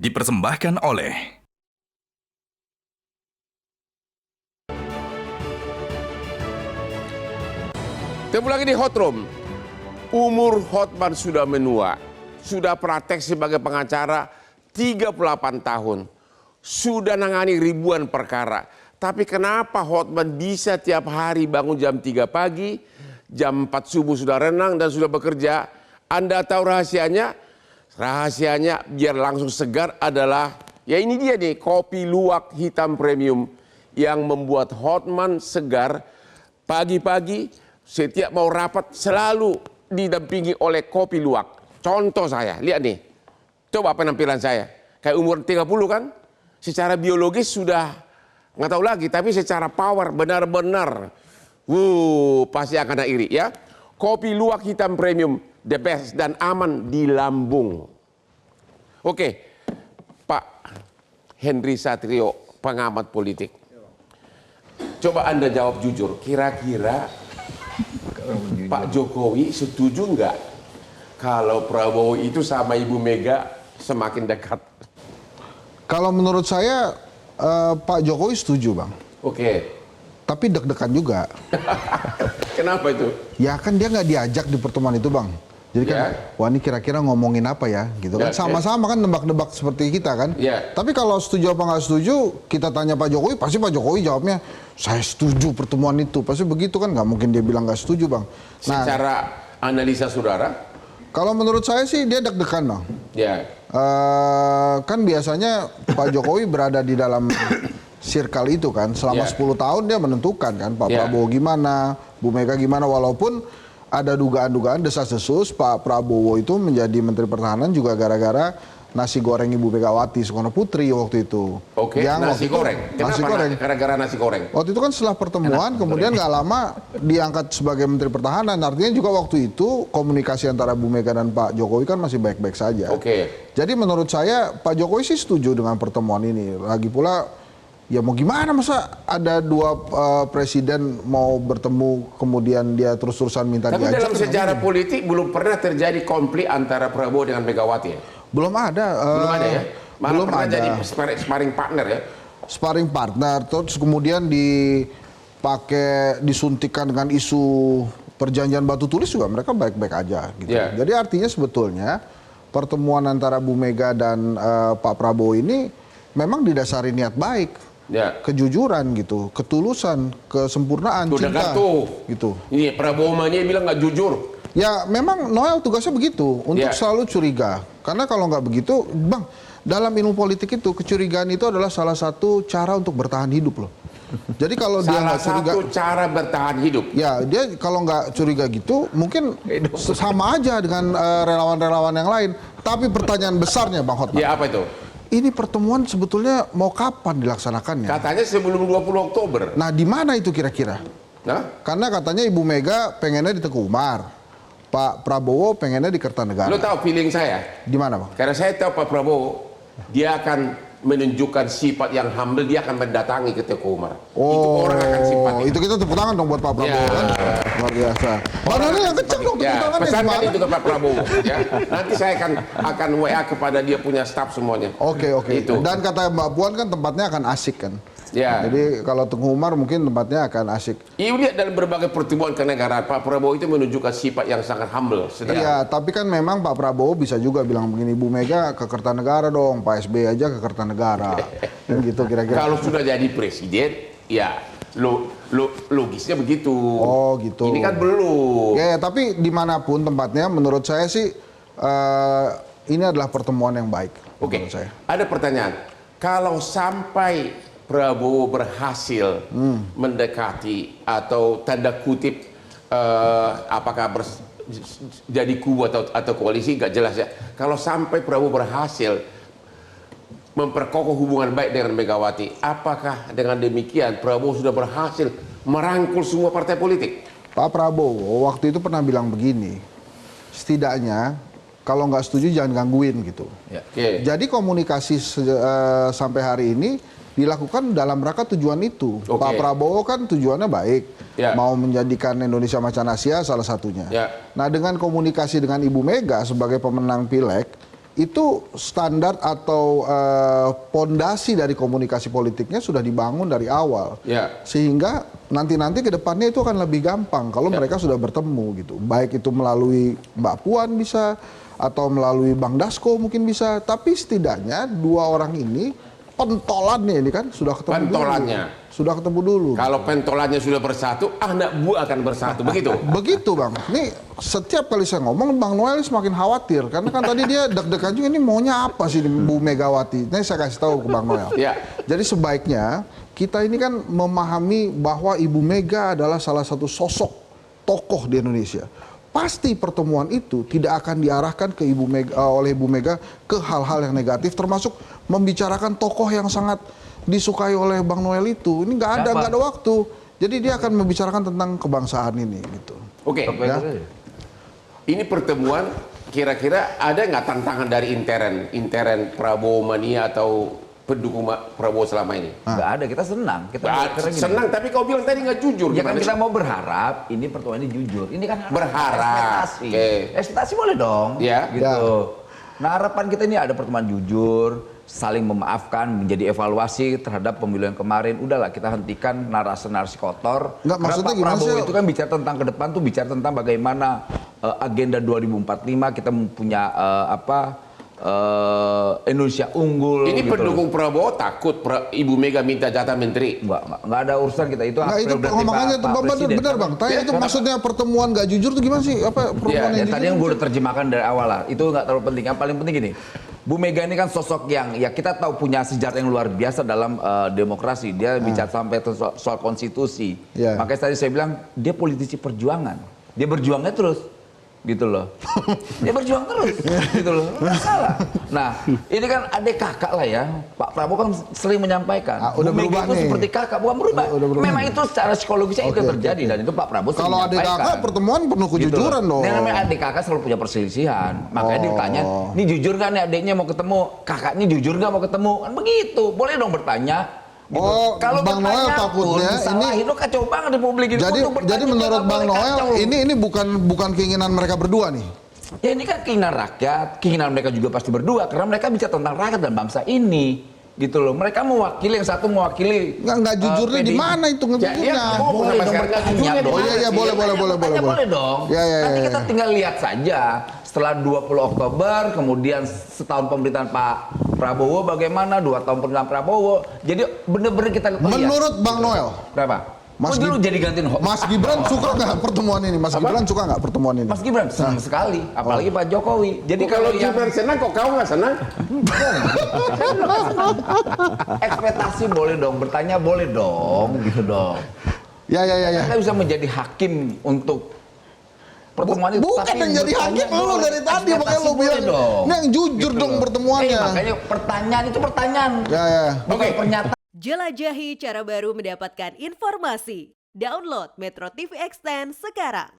dipersembahkan oleh Ketemu lagi di Hot Room. Umur Hotman sudah menua. Sudah praktek sebagai pengacara 38 tahun. Sudah nangani ribuan perkara. Tapi kenapa Hotman bisa tiap hari bangun jam 3 pagi, jam 4 subuh sudah renang dan sudah bekerja? Anda tahu rahasianya? Rahasianya biar langsung segar adalah, ya ini dia nih, kopi luwak hitam premium yang membuat Hotman segar pagi-pagi. Setiap mau rapat selalu didampingi oleh kopi luwak. Contoh saya, lihat nih. Coba penampilan saya. Kayak umur 30 kan? Secara biologis sudah nggak tahu lagi. Tapi secara power benar-benar. Pasti akan ada iri ya. Kopi luwak hitam premium. The best dan aman di lambung. Oke. Pak Henry Satrio, pengamat politik. Coba Anda jawab jujur. Kira-kira Pak Jokowi setuju nggak kalau Prabowo itu sama Ibu Mega semakin dekat? Kalau menurut saya Pak Jokowi setuju, Bang. Oke. Tapi deg-degan juga. Kenapa itu? Ya kan dia nggak diajak di pertemuan itu, Bang. Jadi kan, wah ini kira-kira ngomongin apa ya, gitu kan? Sama-sama kan nebak-nebak seperti kita kan. Tapi kalau setuju apa nggak setuju, kita tanya Pak Jokowi, pasti Pak Jokowi jawabnya, saya setuju pertemuan itu. Pasti begitu kan, nggak mungkin dia bilang nggak setuju, Bang. Nah, secara analisa saudara? Kalau menurut saya sih dia deg-degan, Bang. Kan biasanya Pak Jokowi berada di dalam circle itu kan, selama 10 tahun dia menentukan kan, Pak Prabowo gimana, Bu Mega gimana, walaupun ada dugaan-dugaan desas-desus Pak Prabowo itu menjadi Menteri Pertahanan juga gara-gara nasi goreng Ibu Megawati Soekarno Putri waktu itu. Oke, nasi goreng. Kenapa nasi goreng? Gara-gara nasi goreng? Waktu itu kan setelah pertemuan, kemudian nggak lama diangkat sebagai Menteri Pertahanan. Artinya juga waktu itu komunikasi antara Bu Mega dan Pak Jokowi kan masih baik-baik saja. Jadi menurut saya Pak Jokowi sih setuju dengan pertemuan ini. Lagi pula, ya mau gimana, masa ada dua presiden mau bertemu kemudian dia terus-terusan minta diajak. Tapi dalam sejarah politik belum pernah terjadi konflik antara Prabowo dengan Megawati ya? Belum ada. Belum ada ya? Malah belum pernah ada. jadi sparring partner ya? Sparring partner, terus kemudian disuntikkan dengan isu perjanjian batu tulis juga mereka baik-baik aja gitu. Jadi artinya sebetulnya pertemuan antara Bu Mega dan Pak Prabowo ini memang didasari niat baik. Kejujuran gitu, ketulusan, kesempurnaan, cinta gitu. Ini Prabowo mania bilang nggak jujur. Ya memang Noel tugasnya begitu, untuk selalu curiga. Karena kalau nggak begitu, Bang, dalam ilmu politik itu kecurigaan itu adalah salah satu cara untuk bertahan hidup loh. Jadi kalau dia nggak curiga, salah satu cara bertahan hidup. Ya dia kalau nggak curiga gitu, mungkin sama aja dengan relawan-relawan yang lain. Tapi pertanyaan besarnya, Bang Hotman. Ya apa itu? Ini pertemuan sebetulnya mau kapan dilaksanakannya? Katanya sebelum 20 Oktober. Nah, di mana itu kira-kira? Karena katanya Ibu Mega pengennya di Teguh Umar, Pak Prabowo pengennya di Kertanegara. Lo tahu feeling saya? Di mana, Bang? Karena saya tahu Pak Prabowo, dia akan menunjukkan sifat yang humble, dia akan mendatangi ke Teguh Umar. Itu orang akan simpatik. Itu kita tepuk tangan dong buat Pak Prabowo kan? Luar biasa. Mana yang kenceng dong tepuk tangannya. Pesankan itu ke Pak Prabowo. Nanti saya akan WA kepada dia punya staf semuanya. Oke. Dan kata Mbak Puan kan tempatnya akan asik kan? Jadi kalau Teguh Umar mungkin tempatnya akan asik. Iya, lihat dalam berbagai pertemuan kenegaraan Pak Prabowo itu menunjukkan sifat yang sangat humble. Iya, tapi kan memang Pak Prabowo bisa juga bilang begini, Bu Mega ke Kertanegara dong, Pak SBY aja ke Kertanegara. Kan gitu kira-kira. Kalau sudah jadi presiden, ya logisnya begitu. Oh gitu. Ini kan belum. Ya, tapi dimanapun tempatnya, menurut saya sih ini adalah pertemuan yang baik. Oke. Ada pertanyaan. Kalau sampai Prabowo berhasil mendekati atau tanda kutip apakah jadi kubu atau koalisi, nggak jelas ya. Kalau sampai Prabowo berhasil memperkokoh hubungan baik dengan Megawati, apakah dengan demikian Prabowo sudah berhasil merangkul semua partai politik? Pak Prabowo waktu itu pernah bilang begini, setidaknya kalau nggak setuju jangan gangguin gitu. Jadi komunikasi sampai hari ini dilakukan dalam rangka tujuan itu. Pak Prabowo kan tujuannya baik, mau menjadikan Indonesia macan Asia salah satunya. Nah dengan komunikasi dengan Ibu Mega sebagai pemenang Pileg, itu standar atau pondasi dari komunikasi politiknya sudah dibangun dari awal. Sehingga nanti ke depannya itu akan lebih gampang kalau mereka sudah bertemu gitu. Baik itu melalui Mbak Puan bisa, atau melalui Bang Dasko mungkin bisa. Tapi setidaknya dua orang ini pentolannya ini kan sudah ketemu dulu. Sudah ketemu dulu. Kalau pentolannya sudah bersatu, anak buah akan bersatu. Begitu? Begitu Bang. Ini setiap kali saya ngomong, Bang Noel semakin khawatir. Karena kan tadi dia deg-degan juga, ini maunya apa sih Bu Megawati. Ini saya kasih tahu ke Bang Noel. Jadi sebaiknya kita ini kan memahami bahwa Ibu Mega adalah salah satu sosok tokoh di Indonesia. Pasti pertemuan itu tidak akan diarahkan ke oleh Ibu Mega ke hal-hal yang negatif, termasuk membicarakan tokoh yang sangat disukai oleh Bang Noel itu. Ini nggak ada waktu. Jadi dia akan membicarakan tentang kebangsaan ini gitu. Oke. Ya? Ini pertemuan kira-kira ada nggak tantangan dari intern Prabowo Mania atau pendukung Prabowo selama ini? Nggak ada, kita senang. Kita senang, tapi kau bilang tadi nggak jujur. Ya kan kita mau berharap ini pertemuan ini jujur. Ini kan berharap. Ekspektasi. Ekspektasi boleh dong. Ya. Gitu. Nah harapan kita ini ada pertemuan jujur, saling memaafkan, menjadi evaluasi terhadap pemilu yang kemarin. Udahlah kita hentikan narasi-narasi kotor. Nggak, maksudnya gimana sih? Prabowo itu kan bicara tentang ke depan tuh, bicara tentang bagaimana agenda 2045 kita punya Indonesia unggul. Ini gitu. pendukung Prabowo takut Ibu Mega minta jatah menteri? Nggak ada urusan kita itu. Nah itu makanya itu benar Bang. Tanya itu maksudnya pertemuan nggak jujur itu gimana sih? Apa pertemuan yang tadi yang gue udah terjemahkan dari awal lah. Itu nggak terlalu penting. Yang paling penting gini, Bu Mega ini kan sosok yang ya kita tahu punya sejarah yang luar biasa dalam demokrasi. Dia bicara sampai soal konstitusi. Makanya tadi saya bilang dia politisi perjuangan. Dia berjuangnya terus. Gitu loh. Dia berjuang terus. Gitu loh. Nggak salah. Nah, ini kan adik kakak lah ya. Pak Prabowo kan sering menyampaikan. Udah berubah itu nih. seperti kakak, bukan berubah. Memang itu secara psikologisnya itu terjadi. Dan itu Pak Prabowo sering kalau adik kakak pertemuan penuh kejujuran dong. Ini namanya adik kakak selalu punya perselisihan. Makanya ditanya, ini jujur nggak nih adiknya mau ketemu? Kakak ini jujur nggak mau ketemu? Kan begitu. Boleh dong bertanya. Gitu. Kalau Bang Noel takutnya ini itu kacau banget di publik ini. Jadi menurut Bang Noel ini bukan keinginan mereka berdua nih. Ya ini kan keinginan rakyat, keinginan mereka juga pasti berdua karena mereka bicara tentang rakyat dan bangsa ini. Gitu loh. Mereka mewakili, yang satu mewakili. Nggak jujurnya di mana itu ngejujurnya? Boleh dong bertanya dong. Oh iya boleh dong. Nanti kita tinggal lihat saja setelah 20 Oktober, kemudian setahun pemerintahan Pak Prabowo bagaimana, 2 tahun pemerintahan Prabowo. Jadi bener-bener kita lihat. Menurut Bang Noel. Berapa? Mas dulu jadi gantiin Mas Gibran suka nggak pertemuan ini? Mas Gibran suka nggak pertemuan ini? Mas Gibran senang sekali, apalagi Pak Jokowi. Jadi kalau Gibran senang kok kau nggak senang? Ekspektasi boleh dong, bertanya boleh dong, gitu dong. Ya. Kita bisa menjadi hakim untuk pertemuan itu. Bukan yang jadi hakim lu dari tadi, makanya lu bilang ini yang jujur dong pertemuannya. Makanya pertanyaan itu pertanyaan. Bukan pernyataan. Jelajahi cara baru mendapatkan informasi. Download Metro TV Extend sekarang.